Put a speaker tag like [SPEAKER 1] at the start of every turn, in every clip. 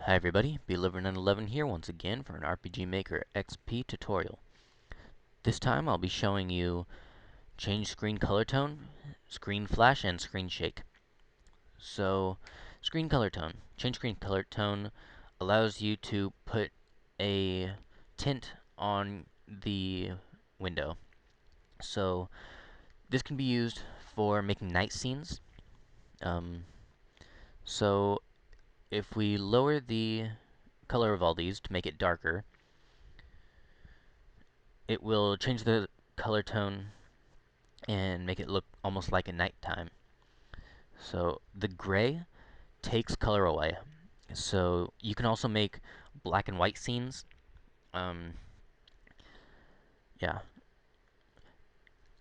[SPEAKER 1] Hi everybody, Beliver911 here once again for an RPG Maker XP tutorial. This time I'll be showing you change screen color tone, screen flash, and screen shake. So, screen color tone. Change screen color tone allows you to put a tint on the window. So, this can be used for making night scenes. Um, so, if we lower the color of all these to make it darker, it will change the color tone and make it look almost like a nighttime. So the gray takes color away. So you can also make black and white scenes. Um, yeah.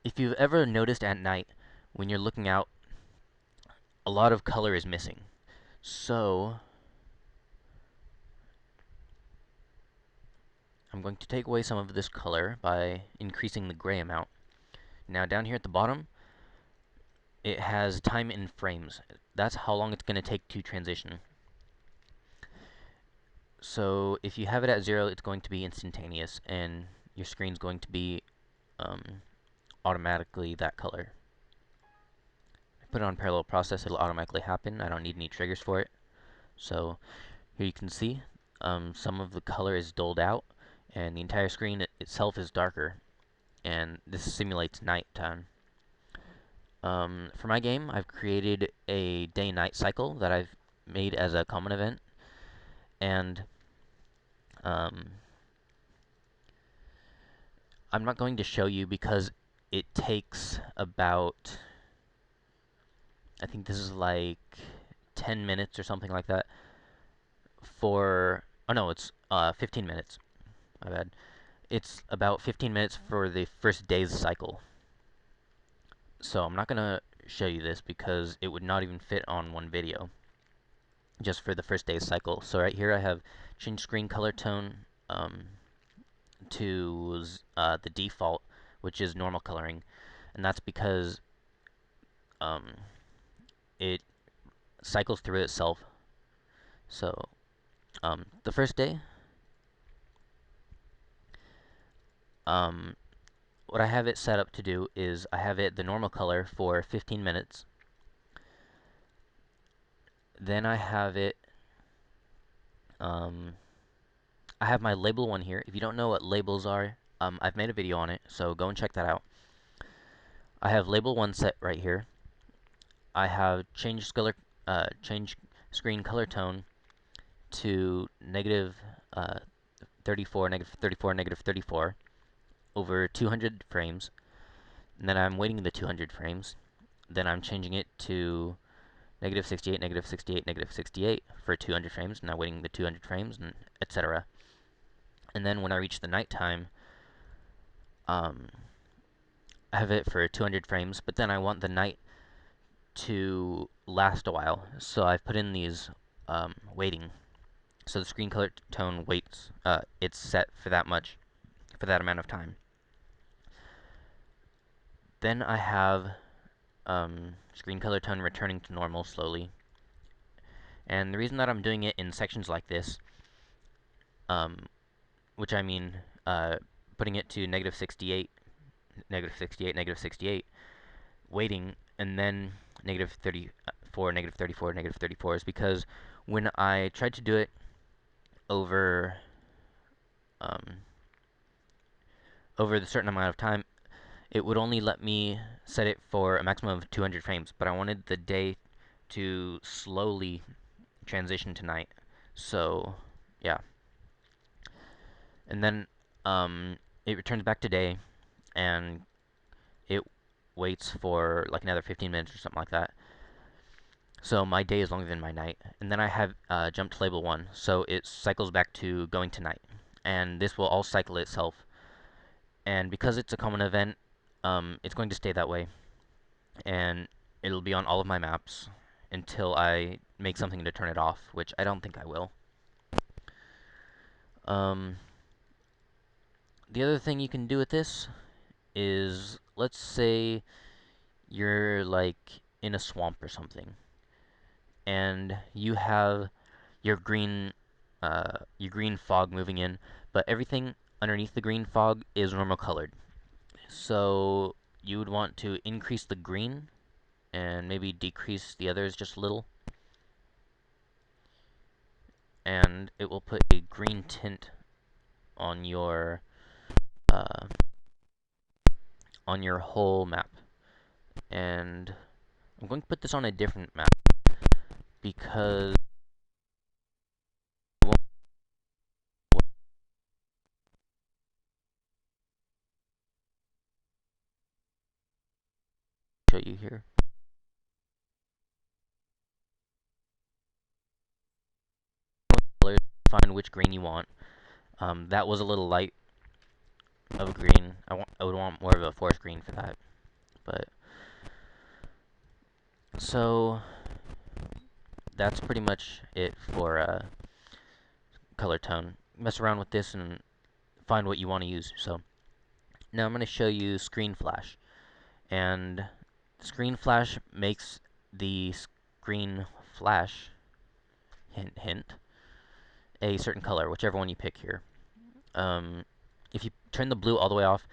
[SPEAKER 1] If you've ever noticed at night when you're looking out, a lot of color is missing. So I'm going to take away some of this color by increasing the gray amount. Now down here at the bottom, it has time in frames. That's how long it's going to take to transition. So if you have it at 0, it's going to be instantaneous, and your screen's going to be um, automatically that color. If I put it on parallel process, it'll automatically happen. I don't need any triggers for it. So here you can see some of the color is dulled out, and the entire screen itself is darker, and this simulates nighttime. For my game, I've created a day-night cycle that I've made as a common event, and um, I'm not going to show you because it takes about, I think this is like 10 minutes or something like that for, oh no, it's 15 minutes, my bad. It's about 15 minutes for the first day's cycle. So I'm not going to show you this because it would not even fit on one video, just for the first day's cycle. So right here I have changed screen color tone to the default, which is normal coloring, and that's because um, it cycles through itself. So the first day, um, what I have it set up to do is I have it the normal color for 15 minutes. Then I have it, I have my label one here. If you don't know what labels are, I've made a video on it, so go and check that out. I have label one set right here. I have change screen color tone to negative 34, negative 34, negative 34 over 200 frames. And then I'm waiting the 200 frames. Then I'm changing it to negative 68, negative 68, negative 68 for 200 frames. Now waiting the 200 frames, and etc. And then when I reach the nighttime, um, I have it for 200 frames, but then I want the night to last a while. So I've put in these waiting. So the screen color tone waits, it's set for that much, for that amount of time. Then I have screen color tone returning to normal slowly. And the reason that I'm doing it in sections like this, um, which I mean putting it to negative 68, negative 68, negative 68, waiting, and then negative 34, negative 34, negative 34 is because when I tried to do it over um, over the certain amount of time, it would only let me set it for a maximum of 200 frames, but I wanted the day to slowly transition to night. So, yeah. And then it returns back to day, and it waits for like another 15 minutes or something like that. So my day is longer than my night. And then I have jumped to label 1, so it cycles back to going to night. And this will all cycle itself. And because it's a common event, it's going to stay that way. And it'll be on all of my maps until I make something to turn it off, which I don't think I will. Um, the other thing you can do with this is, let's say you're like in a swamp or something, and you have your green your green fog moving in, but everything underneath the green fog is normal colored. So you would want to increase the green and maybe decrease the others just a little. And it will put a green tint on your uh, whole map. And I'm going to put this on a different map because I won't show you here. Find which green you want. That was a little light of a green. I would want more of a forest green for that. But so that's pretty much it for color tone. Mess around with this and find what you want to use. So now I'm going to show you screen flash. And screen flash makes the screen flash, hint hint, a certain color, whichever one you pick here. If you turn the blue all the way off,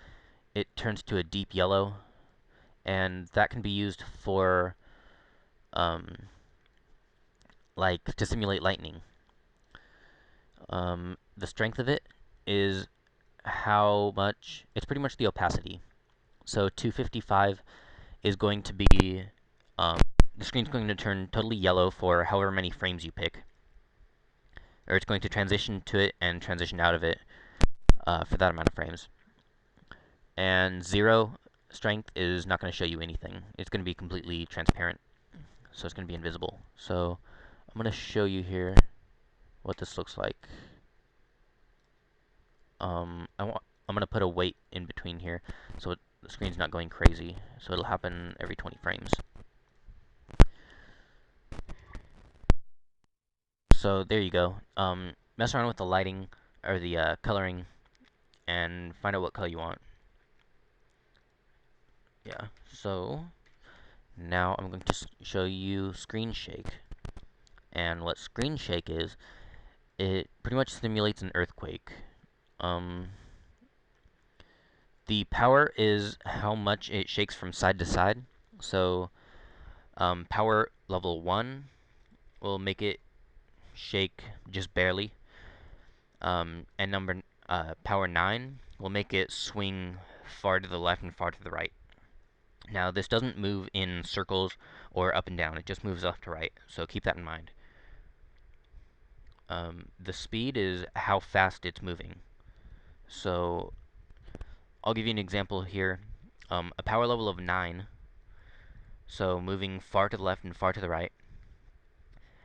[SPEAKER 1] it turns to a deep yellow, and that can be used for like to simulate lightning. The strength of it is how much, it's pretty much the opacity. So 255 is going to be, the screen's going to turn totally yellow for however many frames you pick. Or it's going to transition to it and transition out of it for that amount of frames. And 0 strength is not going to show you anything. It's going to be completely transparent, so it's going to be invisible. So I'm going to show you here what this looks like. I'm going to put a weight in between here, so the screen's not going crazy. So it'll happen every 20 frames. So there you go. Mess around with the lighting, or the coloring, and find out what color you want. Yeah, so now I'm going to show you screen shake. And what screen shake is, it pretty much simulates an earthquake. The power is how much it shakes from side to side. So power level 1 will make it shake just barely. And power 9 will make it swing far to the left and far to the right. Now, this doesn't move in circles or up and down. It just moves left to right, so keep that in mind. The speed is how fast it's moving. So, I'll give you an example here. A power level of 9, so moving far to the left and far to the right,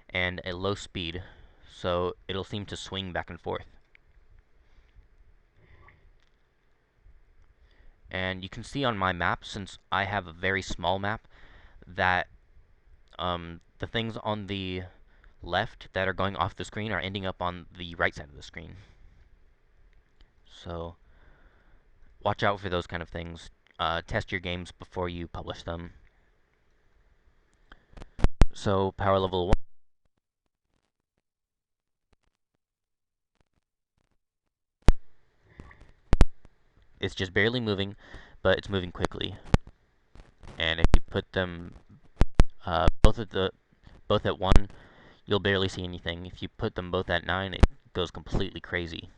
[SPEAKER 1] and a low speed, so it'll seem to swing back and forth. And you can see on my map, since I have a very small map, that the things on the left that are going off the screen are ending up on the right side of the screen. So watch out for those kind of things. Test your games before you publish them. So power level 1. It's just barely moving, but it's moving quickly. And if you put them both at 1, you'll barely see anything. If you put them both at 9, it goes completely crazy.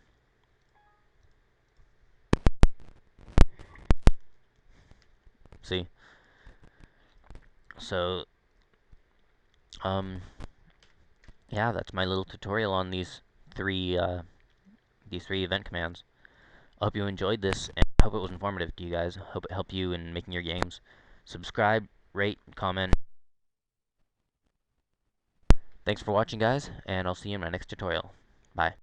[SPEAKER 1] See? So, yeah, that's my little tutorial on these three event commands. I hope you enjoyed this, and I hope it was informative to you guys. Hope it helped you in making your games. Subscribe, rate, comment. Thanks for watching, guys, and I'll see you in my next tutorial. Bye.